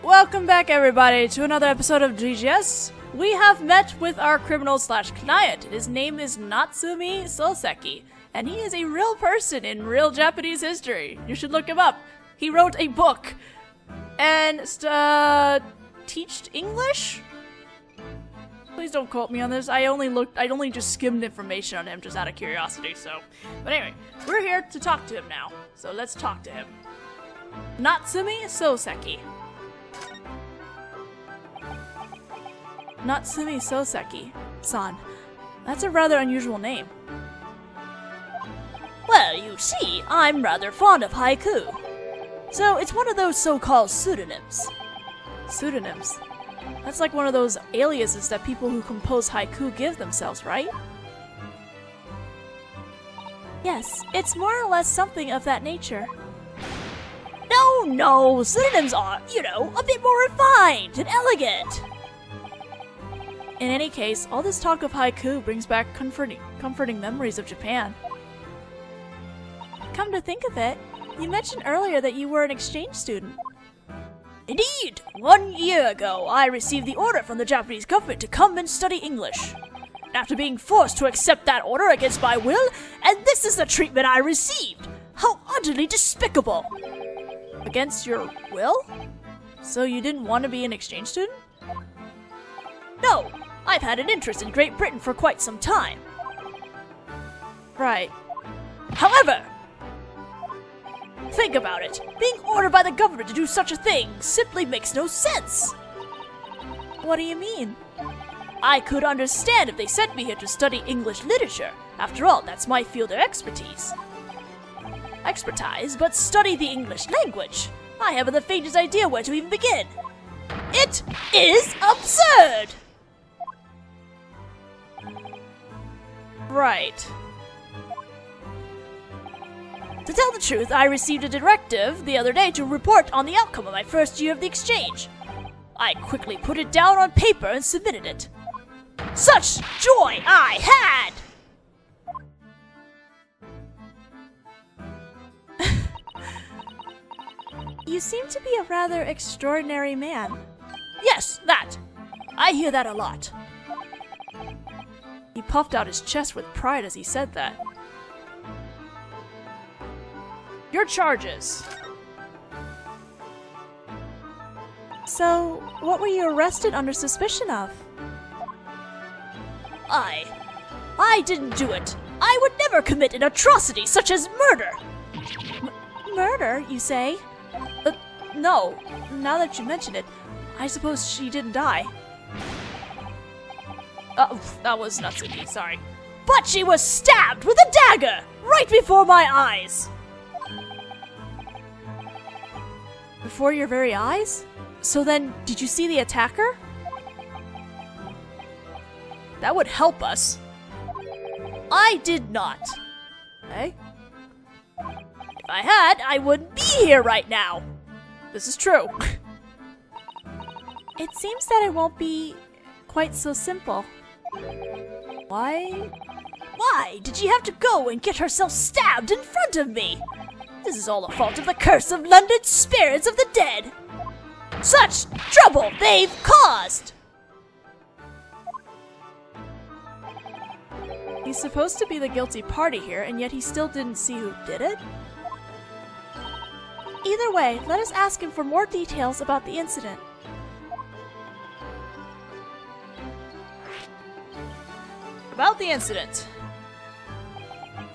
Welcome back, everybody, to another episode of GGS. We have met with our criminal/client. His name is Natsumi Soseki, and he is a real person in real Japanese history. You should look him up. He wrote a book and teached English? Please don't quote me on this. I only just skimmed information on him just out of curiosity, so. But anyway, we're here to talk to him now. So let's talk to him. Natsumi Soseki. Natsumi Soseki-san. That's a rather unusual name. Well, you see, I'm rather fond of haiku. So it's one of those so-called pseudonyms. Pseudonyms? That's like one of those aliases that people who compose haiku give themselves, right? Yes, it's more or less something of that nature. No, pseudonyms are, a bit more refined and elegant. In any case, all this talk of haiku brings back comforting memories of Japan. Come to think of it, you mentioned earlier that you were an exchange student. Indeed! 1 year ago, I received the order from the Japanese government to come and study English. After being forced to accept that order against my will, and this is the treatment I received! How utterly despicable! Against your will? So you didn't want to be an exchange student? No! I've had an interest in Great Britain for quite some time. Right. However, think about it. Being ordered by the government to do such a thing simply makes no sense. What do you mean? I could understand if they sent me here to study English literature. After all, that's my field of expertise. But study the English language. I haven't the faintest idea where to even begin. It is absurd! Right. To tell the truth, I received a directive the other day to report on the outcome of my first year of the exchange. I quickly put it down on paper and submitted it. Such joy I had! You seem to be a rather extraordinary man. Yes, that. I hear that a lot. He puffed out his chest with pride as he said that. Your charges. So, what were you arrested under suspicion of? I didn't do it. I would never commit an atrocity such as murder. Murder, you say? No. Now that you mention it, I suppose she didn't die. Oh, that was Natsuki, sorry. But she was stabbed with a dagger right before my eyes. Before your very eyes? So then, did you see the attacker? That would help us. I did not. Eh? If I had, I wouldn't be here right now. This is true. It seems that it won't be quite so simple. Why? Why did she have to go and get herself stabbed in front of me? This is all the fault of the curse of London's spirits of the dead. Such trouble they've caused! He's supposed to be the guilty party here, and yet he still didn't see who did it? Either way, let us ask him for more details about the incident. About the incident.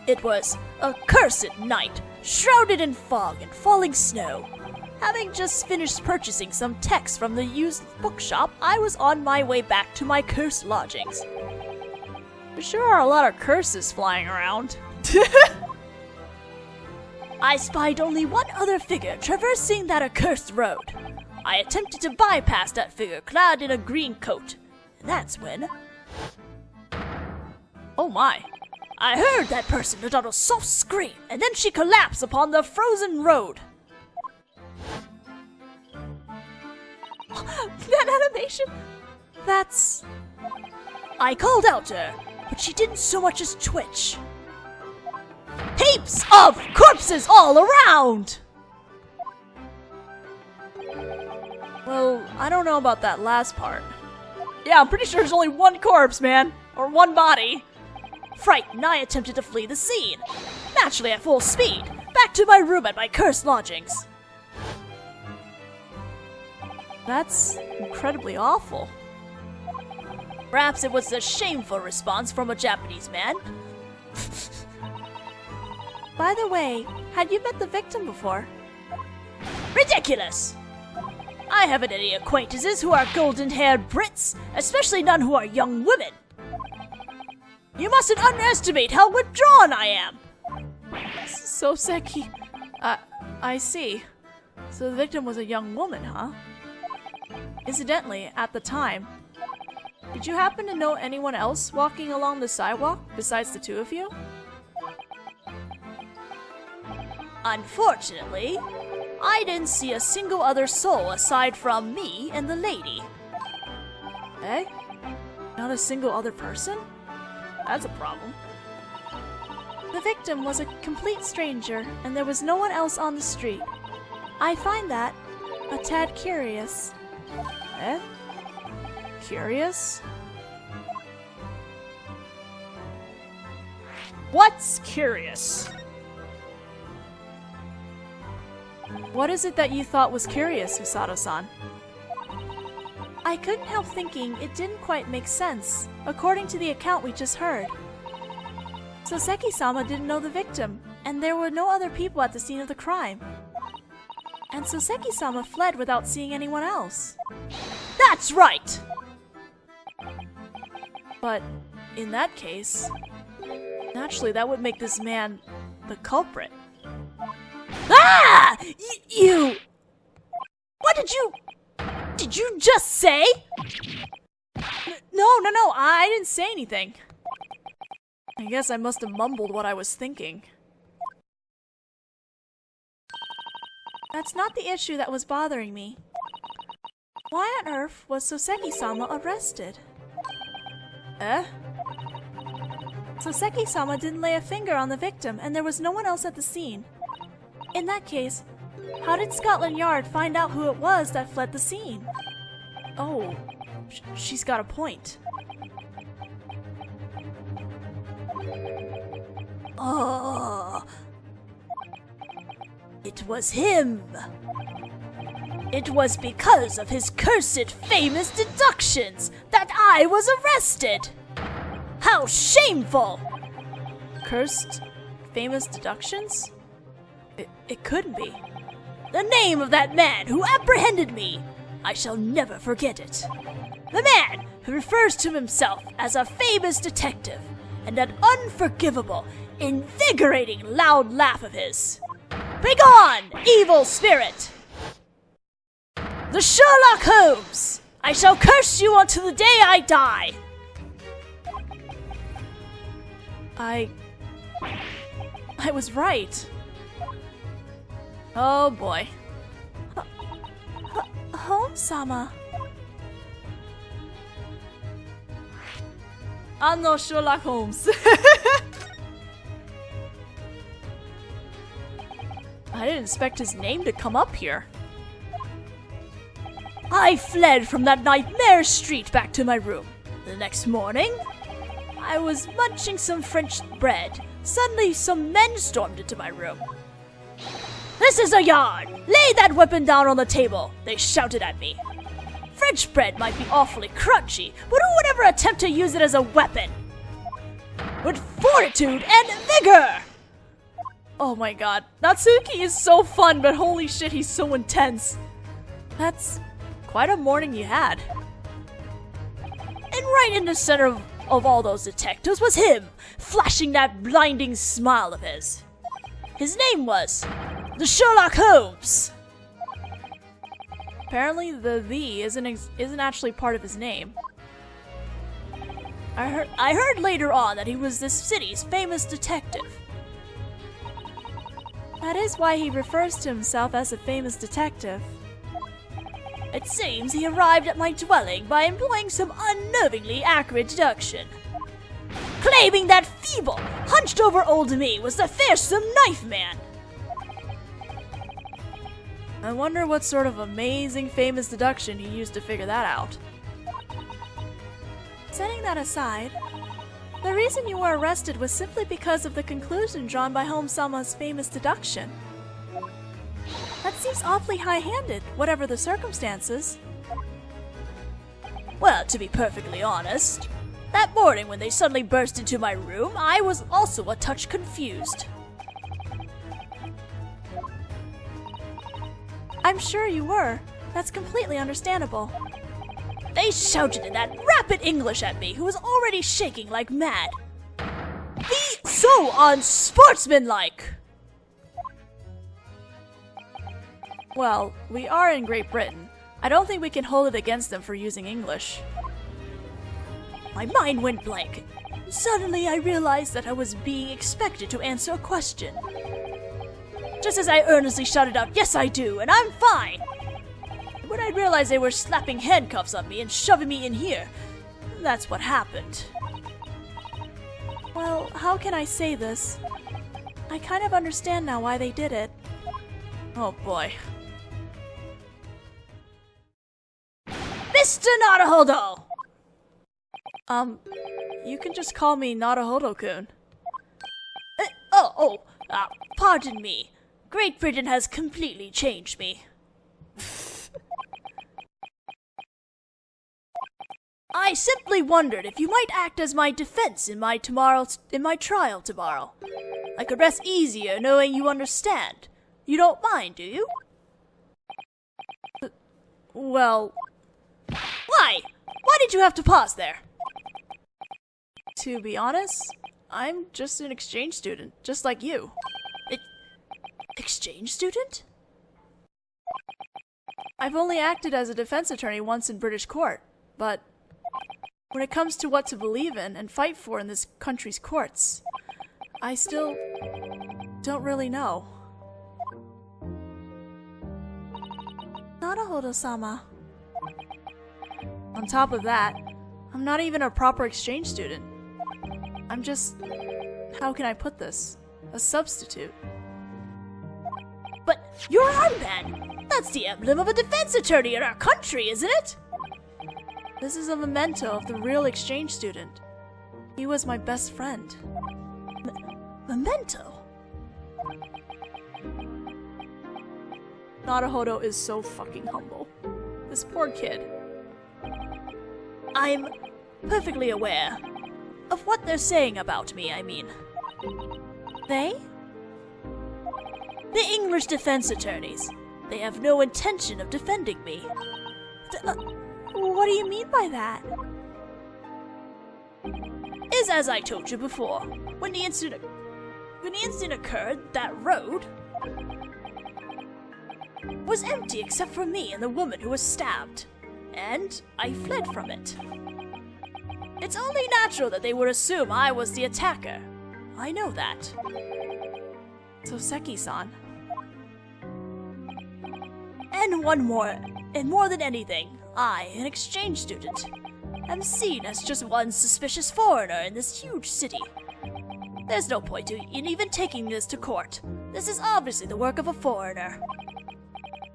It was a cursed night, shrouded in fog and falling snow. Having just finished purchasing some texts from the used bookshop, I was on my way back to my cursed lodgings. There sure are a lot of curses flying around. I spied only one other figure traversing that accursed road. I attempted to bypass that figure clad in a green coat. And that's when... Oh my. I heard that person let out a soft scream, and then she collapsed upon the frozen road. That animation? That's... I called out to her, but she didn't so much as twitch. Heaps of corpses all around! Well, I don't know about that last part. Yeah, I'm pretty sure there's only one corpse, man. Or one body. Frightened, I attempted to flee the scene. Naturally at full speed, back to my room at my cursed lodgings. That's incredibly awful. Perhaps it was a shameful response from a Japanese man. By the way, had you met the victim before? Ridiculous! I haven't any acquaintances who are golden-haired Brits, especially none who are young women. You mustn't underestimate how withdrawn I am! Soseki. I see. So the victim was a young woman, huh? Incidentally, at the time, did you happen to know anyone else walking along the sidewalk besides the two of you? Unfortunately, I didn't see a single other soul aside from me and the lady. Eh? Not a single other person? That's a problem. The victim was a complete stranger, and there was no one else on the street. I find that a tad curious. Eh? Curious? What's curious? What is it that you thought was curious, Usato-san? I couldn't help thinking it didn't quite make sense, according to the account we just heard. Soseki-sama didn't know the victim, and there were no other people at the scene of the crime. And Soseki-sama fled without seeing anyone else. That's right! But in that case, naturally that would make this man the culprit. Ah! You... What did you just say? No, I didn't say anything. I guess I must have mumbled what I was thinking. That's not the issue that was bothering me. Why on earth was Soseki-sama arrested? Eh? Soseki-sama didn't lay a finger on the victim, and there was no one else at the scene. In that case, how did Scotland Yard find out who it was that fled the scene? Oh, she's got a point. Oh, it was him. It was because of his cursed famous deductions that I was arrested. How shameful! Cursed famous deductions? It couldn't be. The name of that man who apprehended me, I shall never forget it. The man who refers to himself as a famous detective, and that unforgivable, invigorating loud laugh of his. Begone, evil spirit! The Sherlock Holmes! I shall curse you until the day I die! I was right. Oh boy. Holmes-sama. I'm no Sherlock Holmes. I didn't expect his name to come up here. I fled from that nightmare street back to my room. The next morning, I was munching some French bread. Suddenly, some men stormed into my room. "This is a yard! Lay that weapon down on the table!" they shouted at me. French bread might be awfully crunchy, but who would ever attempt to use it as a weapon? With fortitude and vigor! Oh my god. Natsuki is so fun, but holy shit, he's so intense. That's quite a morning you had. And right in the center of all those detectives was him, flashing that blinding smile of his. His name was the Sherlock Holmes. Apparently the isn't actually part of his name. I heard later on that he was this city's famous detective. That is why he refers to himself as a famous detective. It seems he arrived at my dwelling by employing some unnervingly accurate deduction, claiming that feeble, hunched-over old me was the fearsome knife man. I wonder what sort of amazing famous deduction he used to figure that out. Setting that aside, the reason you were arrested was simply because of the conclusion drawn by Home-sama's famous deduction. That seems awfully high-handed, whatever the circumstances. Well, to be perfectly honest, that morning when they suddenly burst into my room, I was also a touch confused. I'm sure you were. That's completely understandable. They shouted in that rapid English at me, who was already shaking like mad. Be so unsportsmanlike! Well, we are in Great Britain. I don't think we can hold it against them for using English. My mind went blank. Suddenly I realized that I was being expected to answer a question. Just as I earnestly shouted out, "Yes, I do, and I'm fine!" When I realized they were slapping handcuffs on me and shoving me in here, that's what happened. Well, how can I say this? I kind of understand now why they did it. Oh boy. Mr. Naruhodō! You can just call me Naruhodō-kun. Pardon me. Great Britain has completely changed me. I simply wondered if you might act as my defense in my trial tomorrow. I could rest easier knowing you understand. You don't mind, do you? Well, Why? Why did you have to pause there? to be honest, I'm just an exchange student, just like you. Exchange student? I've only acted as a defense attorney once in British court, but when it comes to what to believe in and fight for in this country's courts, I still don't really know. Naruhodō-sama. On top of that, I'm not even a proper exchange student. I'm just, how can I put this? A substitute. But your armband! That's the emblem of a defense attorney in our country, isn't it? This is a memento of the real exchange student. He was my best friend. Memento? Naruhodō is so fucking humble. This poor kid. I'm perfectly aware of what they're saying about me, I mean. They? The English defense attorneys. They have no intention of defending me. What do you mean by that? Is as I told you before. When the incident occurred, that road was empty except for me and the woman who was stabbed. And I fled from it. It's only natural that they would assume I was the attacker. I know that. Soseki-san. And one more. And more than anything, I, an exchange student, am seen as just one suspicious foreigner in this huge city. There's no point in even taking this to court. This is obviously the work of a foreigner.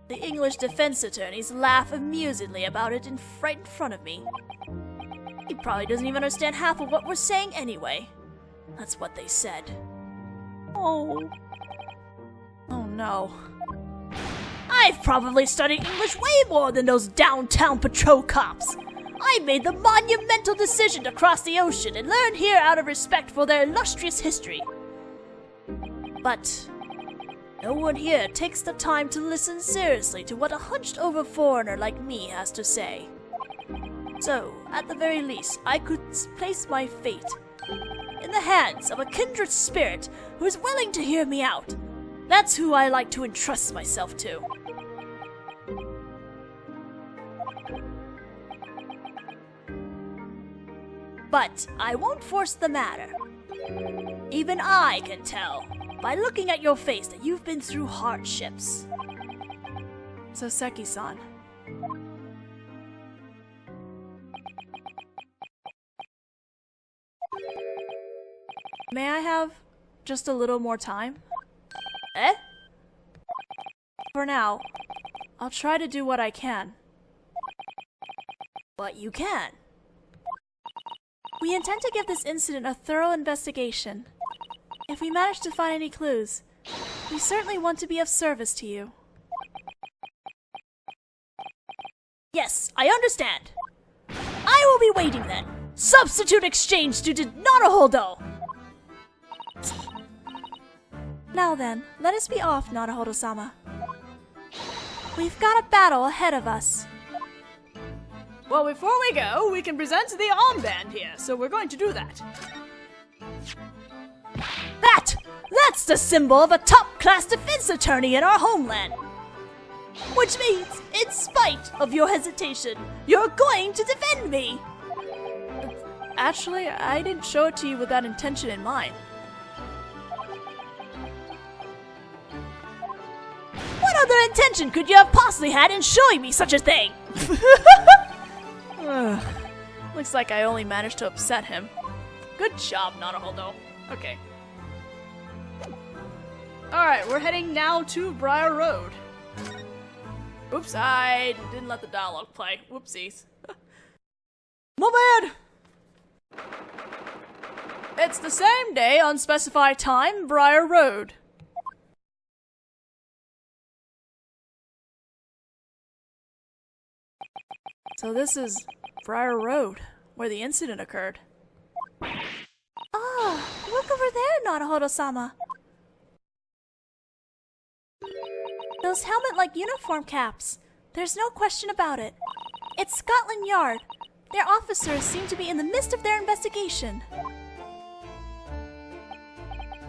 The English defense attorneys laugh amusedly about it right in front of me. He probably doesn't even understand half of what we're saying anyway. That's what they said. Oh no. I've probably studied English way more than those downtown patrol cops. I made the monumental decision to cross the ocean and learn here out of respect for their illustrious history. But no one here takes the time to listen seriously to what a hunched-over foreigner like me has to say. So, at the very least, I could place my fate in the hands of a kindred spirit who is willing to hear me out. That's who I like to entrust myself to. But I won't force the matter. Even I can tell by looking at your face that you've been through hardships. Soseki-san. May I have just a little more time? Eh? For now, I'll try to do what I can. But you can. We intend to give this incident a thorough investigation. If we manage to find any clues, we certainly want to be of service to you. Yes, I understand. I will be waiting then. Substitute exchange student Naruhodō! Now then, let us be off, Naruhodō-sama. We've got a battle ahead of us. Well, before we go, we can present the armband here, so we're going to do that. That's the symbol of a top-class defense attorney in our homeland. Which means, in spite of your hesitation, you're going to defend me. Actually, I didn't show it to you with that intention in mind. What other intention could you have possibly had in showing me such a thing? Looks like I only managed to upset him. Good job, Naruhodō. Okay. Alright, we're heading now to Briar Road. Oops, I didn't let the dialogue play. Whoopsies. My bad! It's the same day, unspecified time, Briar Road. So this is Briar Road, where the incident occurred. Oh, look over there, Naruhodō-sama. Those helmet-like uniform caps. There's no question about it. It's Scotland Yard. Their officers seem to be in the midst of their investigation.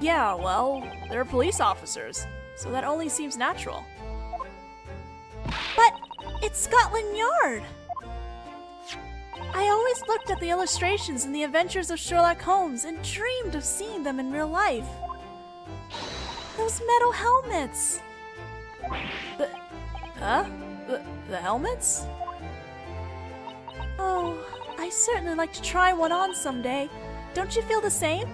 Yeah, well, they're police officers, so that only seems natural. But it's Scotland Yard! I always looked at the illustrations in the Adventures of Sherlock Holmes and dreamed of seeing them in real life. Those metal helmets! The helmets? Oh, I certainly like to try one on someday. Don't you feel the same?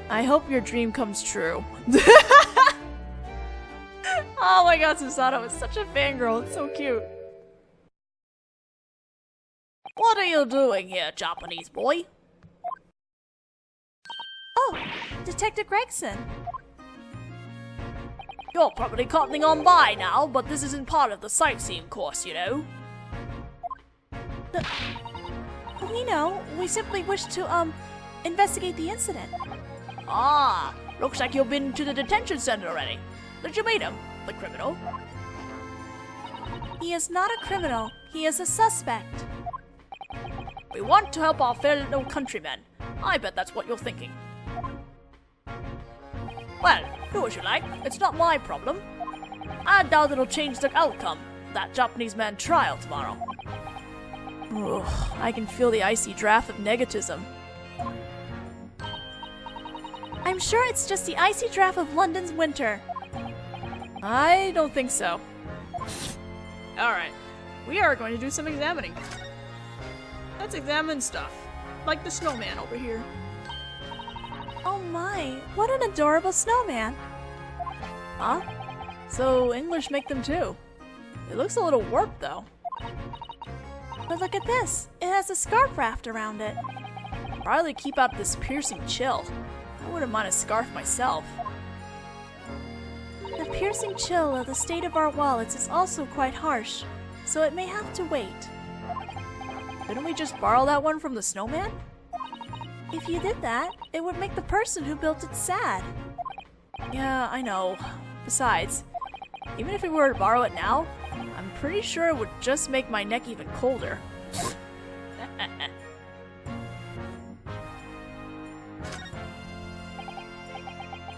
I hope your dream comes true. Oh my god, Susato is such a fangirl. It's so cute. What are you doing here, Japanese boy? Oh, Detective Gregson. You're probably cottoning on by now, but this isn't part of the sightseeing course, you know. We know. We simply wish to, investigate the incident. Ah, looks like you've been to the detention center already. Did you meet him, the criminal? He is not a criminal. He is a suspect. We want to help our fellow countrymen. I bet that's what you're thinking. Well, do as you like. It's not my problem. I doubt it'll change the outcome of that Japanese man trial tomorrow. Ugh, I can feel the icy draft of negativism. I'm sure it's just the icy draft of London's winter. I don't think so. Alright, we are going to do some examining. Let's examine stuff, like the snowman over here. Oh my, what an adorable snowman. Huh? So English make them too. It looks a little warped though. But look at this, it has a scarf wrapped around it. Probably keep out this piercing chill. I wouldn't mind a scarf myself. The piercing chill of the state of our wallets is also quite harsh, so it may have to wait. Didn't we just borrow that one from the snowman? If you did that, it would make the person who built it sad. Yeah, I know. Besides, even if we were to borrow it now, I'm pretty sure it would just make my neck even colder.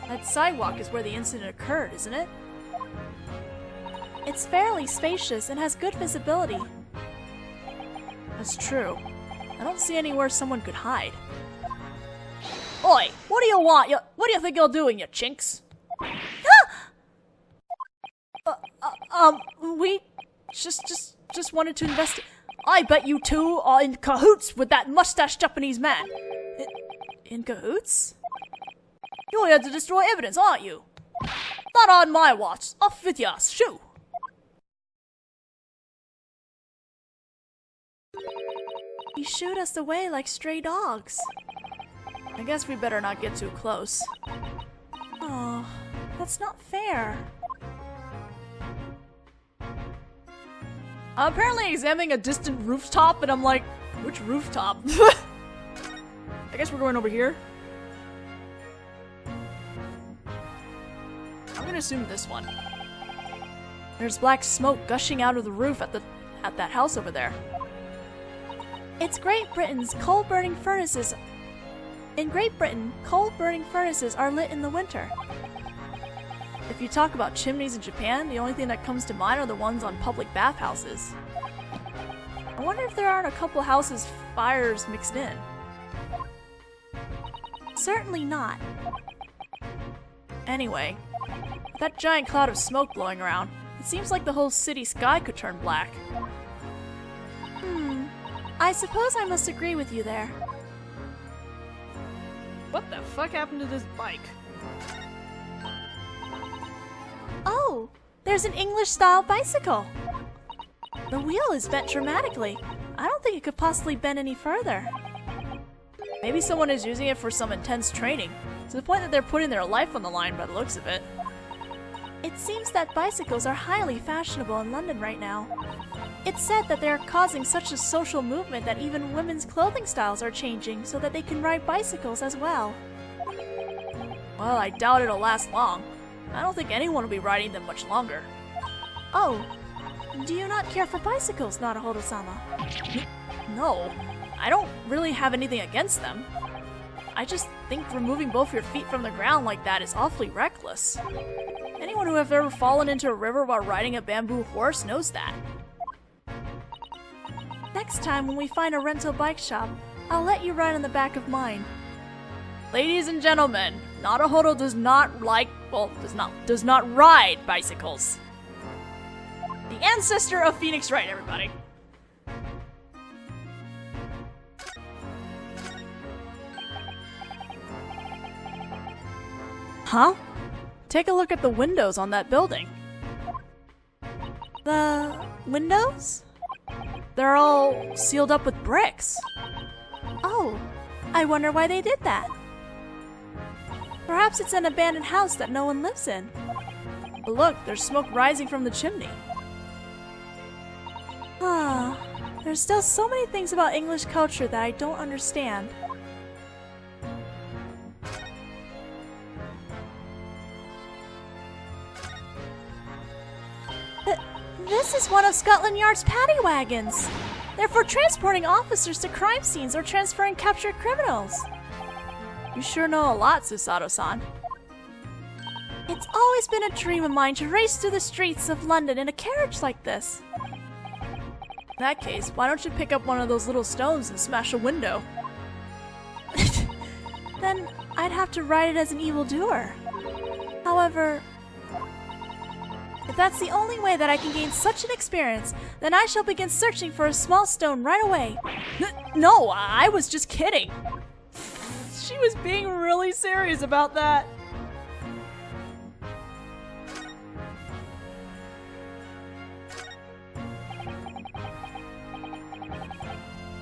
That sidewalk is where the incident occurred, isn't it? It's fairly spacious and has good visibility. That's true. I don't see anywhere someone could hide. Oi, what do you want? What do you think you're doing, you chinks? We just wanted to investigate. I bet you two are in cahoots with that mustached Japanese man. In cahoots? You're here to destroy evidence, aren't you? Not on my watch. Off with ya, shoo! shooed us away like stray dogs. I guess we better not get too close. Oh, that's not fair. I'm apparently examining a distant rooftop, and I'm like, which rooftop? I guess we're going over here. I'm gonna assume this one. There's black smoke gushing out of the roof at that house over there. It's Great Britain's coal-burning furnaces. In Great Britain, coal-burning furnaces are lit in the winter. If you talk about chimneys in Japan, the only thing that comes to mind are the ones on public bathhouses. I wonder if there aren't a couple houses fires mixed in. Certainly not. Anyway, with that giant cloud of smoke blowing around, it seems like the whole city sky could turn black. I suppose I must agree with you there. What the fuck happened to this bike? Oh, there's an English-style bicycle. The wheel is bent dramatically. I don't think it could possibly bend any further. Maybe someone is using it for some intense training, to the point that they're putting their life on the line by the looks of it. It seems that bicycles are highly fashionable in London right now. It's said that they are causing such a social movement that even women's clothing styles are changing so that they can ride bicycles as well. Well, I doubt it'll last long. I don't think anyone will be riding them much longer. Oh, do you not care for bicycles, Naruhodō-sama? No, I don't really have anything against them. I just think removing both your feet from the ground like that is awfully reckless. Anyone who has ever fallen into a river while riding a bamboo horse knows that. Next time when we find a rental bike shop, I'll let you ride on the back of mine. Ladies and gentlemen, Naruhodō does not ride bicycles. The ancestor of Phoenix Wright, everybody. Huh? Take a look at the windows on that building. The windows? They're all sealed up with bricks. Oh, I wonder why they did that. Perhaps it's an abandoned house that no one lives in. But look, there's smoke rising from the chimney. Ah, there's still so many things about English culture that I don't understand. This is one of Scotland Yard's paddy wagons. They're for transporting officers to crime scenes or transferring captured criminals. You sure know a lot, Susato-san. It's always been a dream of mine to race through the streets of London in a carriage like this. In that case, why don't you pick up one of those little stones and smash a window? Then I'd have to ride it as an evildoer. However, if that's the only way that I can gain such an experience, then I shall begin searching for a small stone right away. No, I was just kidding. She was being really serious about that.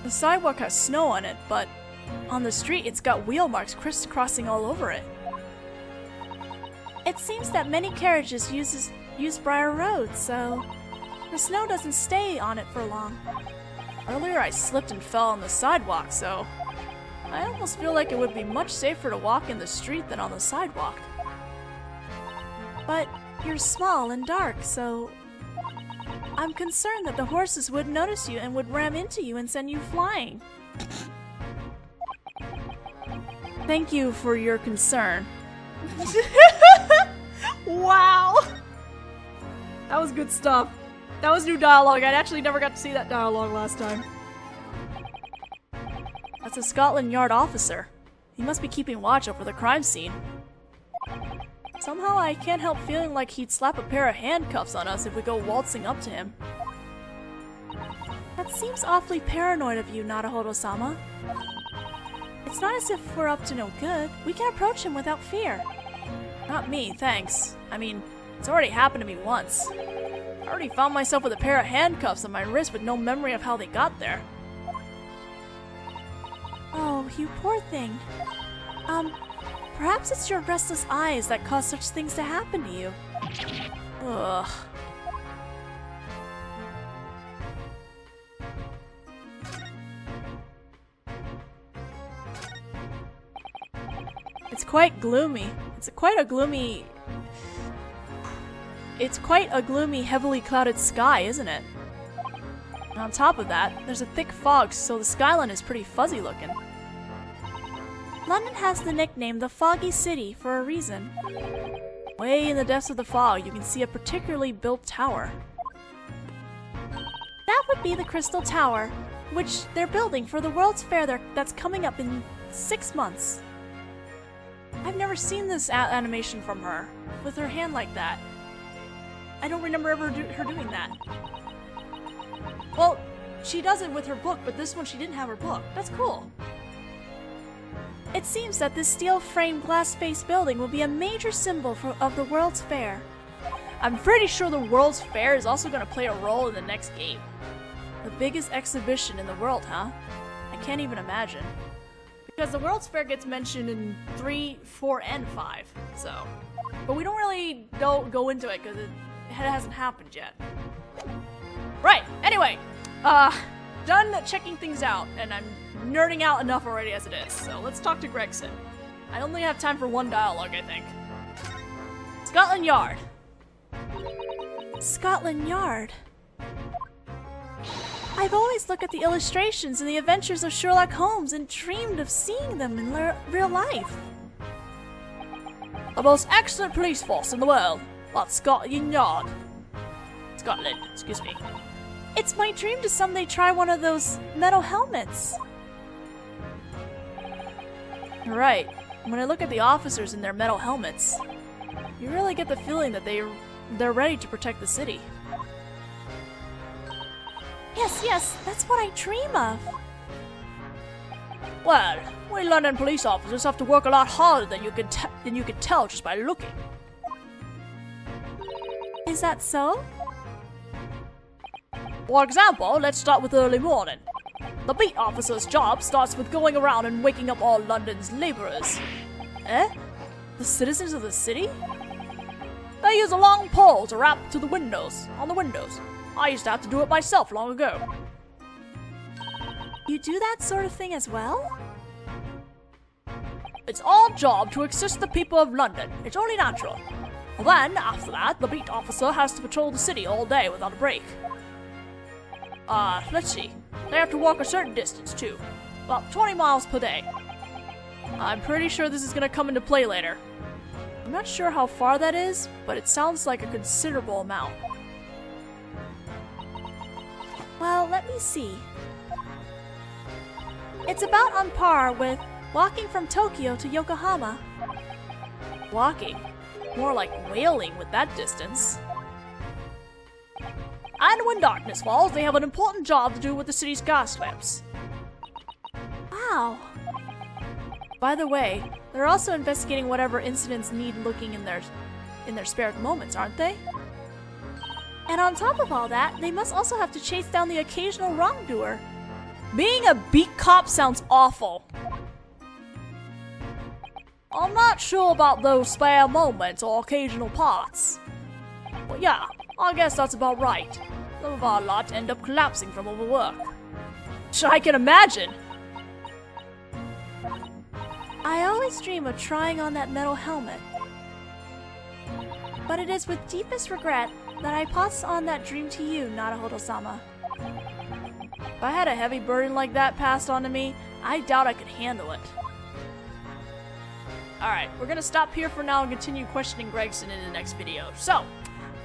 The sidewalk has snow on it, but on the street it's got wheel marks crisscrossing all over it. It seems that many carriages use Briar Road, so the snow doesn't stay on it for long. Earlier I slipped and fell on the sidewalk, so I almost feel like it would be much safer to walk in the street than on the sidewalk. But you're small and dark, so I'm concerned that the horses would notice you and would ram into you and send you flying. Thank you for your concern. Wow! That was good stuff. That was new dialogue. I actually never got to see that dialogue last time. That's a Scotland Yard officer. He must be keeping watch over the crime scene. Somehow I can't help feeling like he'd slap a pair of handcuffs on us if we go waltzing up to him. That seems awfully paranoid of you, Naruhodō-sama. It's not as if we're up to no good. We can approach him without fear. Not me, thanks. I mean, it's already happened to me once. I already found myself with a pair of handcuffs on my wrist with no memory of how they got there. Oh, you poor thing. Perhaps it's your restless eyes that cause such things to happen to you. Ugh. It's quite gloomy. It's quite a gloomy, heavily clouded sky, isn't it? And on top of that, there's a thick fog, so the skyline is pretty fuzzy looking. London has the nickname the Foggy City for a reason. Way in the depths of the fog, you can see a particularly built tower. That would be the Crystal Tower, which they're building for the World's Fair that's coming up in 6 months. I've never seen this animation from her, with her hand like that. I don't remember ever her doing that. Well, she does it with her book, but this one she didn't have her book. That's cool. It seems that this steel-framed glass-faced building will be a major symbol of the World's Fair. I'm pretty sure the World's Fair is also going to play a role in the next game. The biggest exhibition in the world, huh? I can't even imagine. Because the World's Fair gets mentioned in 3, 4, and 5, so. But we don't really go into it because it hasn't happened yet. Right, anyway. Done checking things out, and I'm nerding out enough already as it is, so let's talk to Gregson. I only have time for one dialogue, I think. Scotland Yard. Scotland Yard. I've always looked at the illustrations in the adventures of Sherlock Holmes and dreamed of seeing them in real life. The most excellent police force in the world. That's Scotland Yard. Scotland, excuse me. It's my dream to someday try one of those metal helmets. Right. When I look at the officers in their metal helmets, you really get the feeling that they're ready to protect the city. Yes, that's what I dream of. Well, we London police officers have to work a lot harder than you can tell just by looking. Is that so? For example, let's start with early morning. The beat officer's job starts with going around and waking up all London's labourers. Eh? The citizens of the city? They use a long pole to rap to the windows, on the windows. I used to have to do it myself long ago. You do that sort of thing as well? It's our job to assist the people of London. It's only natural. Then, after that, the beat officer has to patrol the city all day without a break. Let's see. They have to walk a certain distance, too. About 20 miles per day. I'm pretty sure this is gonna come into play later. I'm not sure how far that is, but it sounds like a considerable amount. Well, let me see. It's about on par with walking from Tokyo to Yokohama. Walking? More like wailing with that distance. And when darkness falls, they have an important job to do with the city's gas lamps. Wow. By the way, they're also investigating whatever incidents need looking in their spare moments, aren't they? And on top of all that, they must also have to chase down the occasional wrongdoer. Being a beat cop sounds awful. I'm not sure about those spare moments or occasional parts. But yeah, I guess that's about right. Some of our lot end up collapsing from overwork. I can imagine! I always dream of trying on that metal helmet. But it is with deepest regret that I pass on that dream to you, Naruhodō-sama. If I had a heavy burden like that passed on to me, I doubt I could handle it. Alright, we're gonna stop here for now and continue questioning Gregson in the next video. So,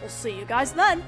we'll see you guys then!